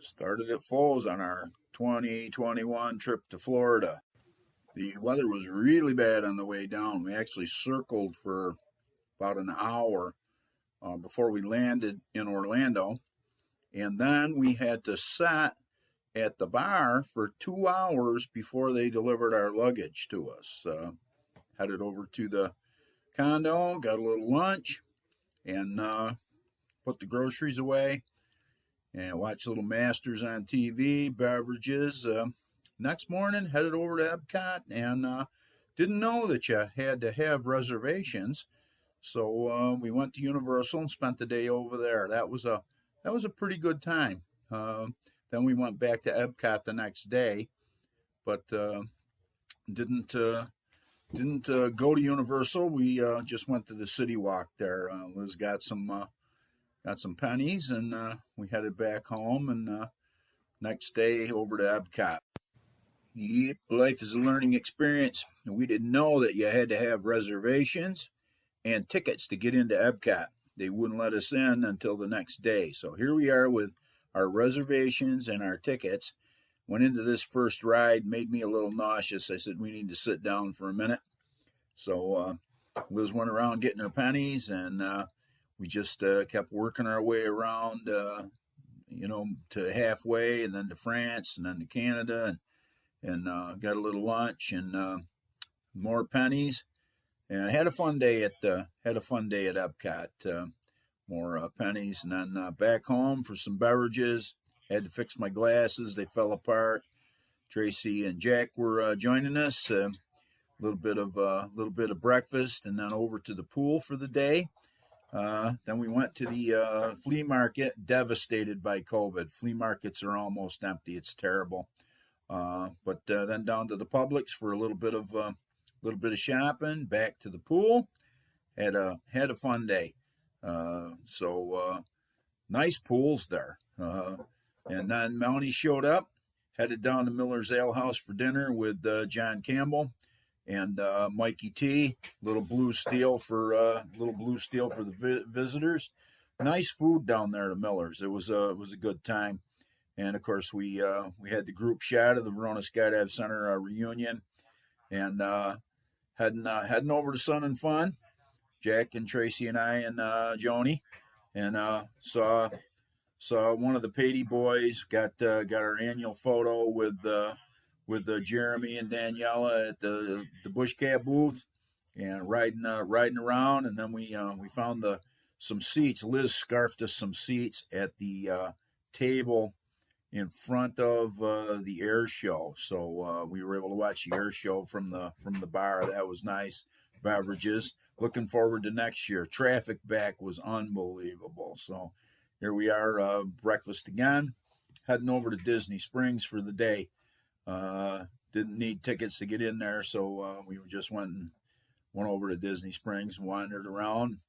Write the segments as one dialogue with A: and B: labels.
A: Started at Foles on our 2021 trip to Florida. The weather was really bad on the way down. We actually circled for about an hour before we landed in Orlando. And then we had to sit at the bar for 2 hours before they delivered our luggage to us. Headed over to the condo, got a little lunch, and put the groceries away and watched Little Masters on TV, beverages. Next morning, headed over to Epcot and didn't know that you had to have reservations. So we went to Universal and spent the day over there. That was a pretty good time. Then we went back to Epcot the next day, but didn't go to Universal. We just went to the City Walk there. Liz got some pennies, and we headed back home. And next day over to Epcot. Yep, life is a learning experience. We didn't know that you had to have reservations and tickets to get into Epcot. They wouldn't let us in until the next day. So here we are with our reservations and our tickets. Went into this first ride, made me a little nauseous. I said, we need to sit down for a minute. So Liz went around getting her pennies, and we just kept working our way around, to halfway, and then to France, and then to Canada, and got a little lunch and more pennies. And I had a fun day at Epcot. More pennies, and then back home for some beverages. Had to fix my glasses; they fell apart. Tracy and Jack were joining us. A little bit of breakfast, and then over to the pool for the day. Then we went to the flea market. Devastated by COVID. Flea markets are almost empty. It's terrible. But then down to the Publix for a little bit of shopping. Back to the pool. Had a fun day. So nice pools there. And then Melanie showed up, headed down to Miller's Ale House for dinner with John Campbell and Mikey T. Little blue steel for the visitors. Nice food down there at Miller's. It was a good time. And of course we had the group shot of the Verona Skydive Center reunion, and heading over to Sun and Fun. Jack and Tracy and I and Joni, and saw one of the Patey boys. Got our annual photo with Jeremy and Daniela at the Bush Cat booth, and riding around. And then we found some seats. Liz scarfed us some seats at the table in front of the air show, so we were able to watch the air show from the bar. That was nice. Beverages. Looking forward to next year. Traffic back was unbelievable. So here we are, breakfast again. Heading over to Disney Springs for the day. Didn't need tickets to get in there, so we just went over to Disney Springs and wandered around.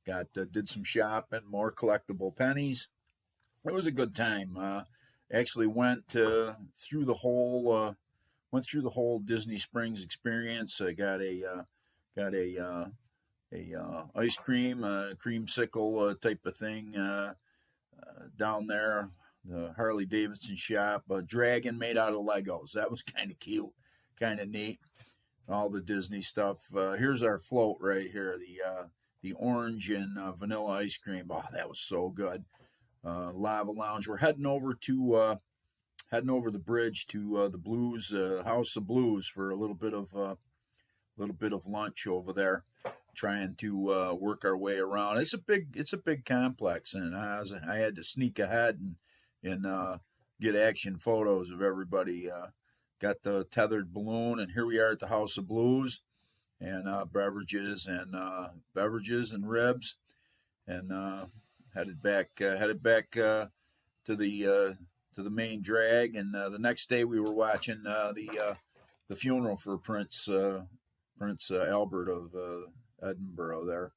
A: Did some shopping, more collectible pennies. It was a good time. Actually went through the whole Disney Springs experience. I got a ice cream, creamsicle type of thing down there. The Harley Davidson shop, a dragon made out of Legos. That was kind of cute, kind of neat. All the Disney stuff. Here's our float right here, the orange and vanilla ice cream. Oh, that was so good. Lava Lounge. We're heading over the bridge to the Blues House of Blues for a little bit of lunch over there, trying to work our way around. It's a big complex, and I had to sneak ahead and get action photos of everybody. Got the tethered balloon, and here we are at the House of Blues, and beverages and ribs, and headed back to the main drag. And the next day we were watching the funeral for Prince Albert of Edinburgh there.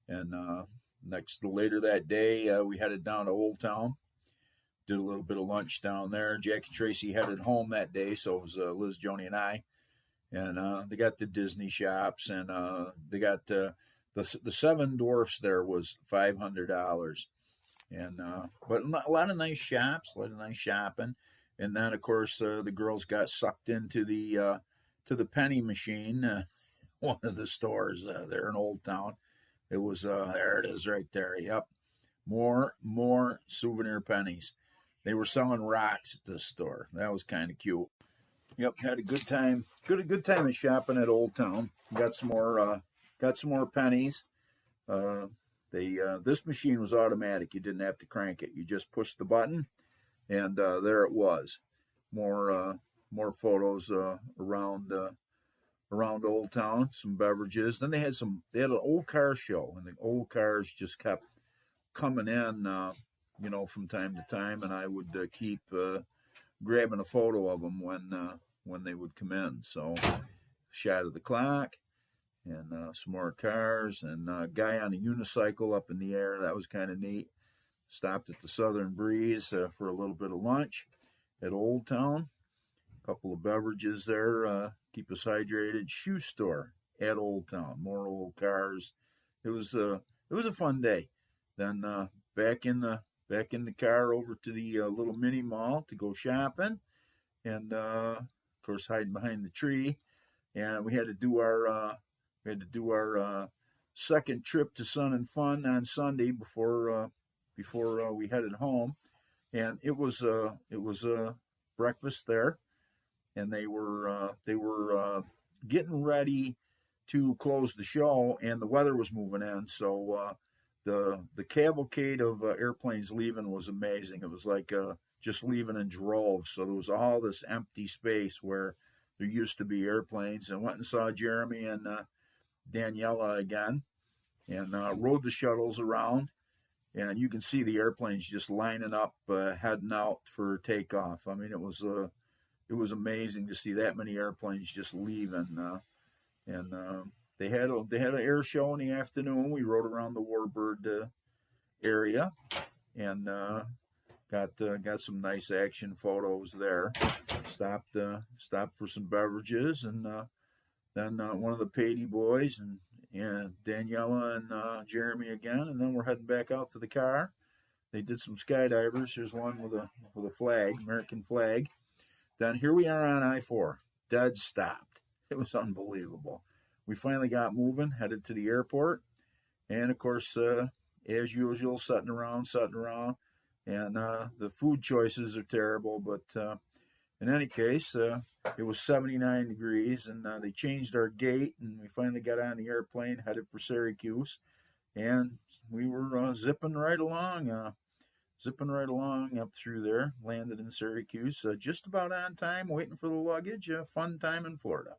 A: And later that day, we headed down to Old Town, did a little bit of lunch down there. Jack and Tracy headed home that day, so it was Liz, Joni, and I. And they got the Disney shops, and they got the Seven Dwarfs there was $500. And but a lot of nice shops, a lot of nice shopping. And then of course the girls got sucked into the penny machine, one of the stores there in Old Town. It was there it is right there. Yep, more souvenir pennies. They were selling rocks at this store. That was kind of cute. Yep, had a good time. Good time at shopping at Old Town. Got some more pennies. Uh, they this machine was automatic. You didn't have to crank it. You just pushed the button, and there it was. More photos around Old Town. Some beverages. Then they had an old car show, and the old cars just kept coming in. From time to time, and I would keep grabbing a photo of them when they would come in. So, shot of the clock, and some more cars, and a guy on a unicycle up in the air. That was kind of neat. Stopped at the Southern Breeze for a little bit of lunch at Old Town. A couple of beverages there, keep us hydrated. Shoe store at Old Town. More old cars. It was a fun day. Then back in the car over to the little mini mall to go shopping, and of course hiding behind the tree. And we had to do our second trip to Sun and Fun on Sunday before we headed home. And it was breakfast there, and they were getting ready to close the show, and the weather was moving in, so the cavalcade of airplanes leaving was amazing. It was like just leaving in droves. So there was all this empty space where there used to be airplanes. And went and saw Jeremy and Daniela again, and rode the shuttles around. And you can see the airplanes just lining up, heading out for takeoff. I mean, it was amazing to see that many airplanes just leaving. And they had an air show in the afternoon. We rode around the Warbird area, and got some nice action photos there. Stopped for some beverages, and then one of the Patey boys and Daniela and Jeremy again, and then we're heading back out to the car. They did some skydivers. There's one with a flag, American flag. Then here we are on I-4, dead stopped. It was unbelievable. We finally got moving, headed to the airport, and of course, as usual, sitting around, and the food choices are terrible. But in any case, it was 79 degrees, and they changed our gate, and we finally got on the airplane, headed for Syracuse, and we were zipping right along up through there. Landed in Syracuse, just about on time, waiting for the luggage. Fun time in Florida.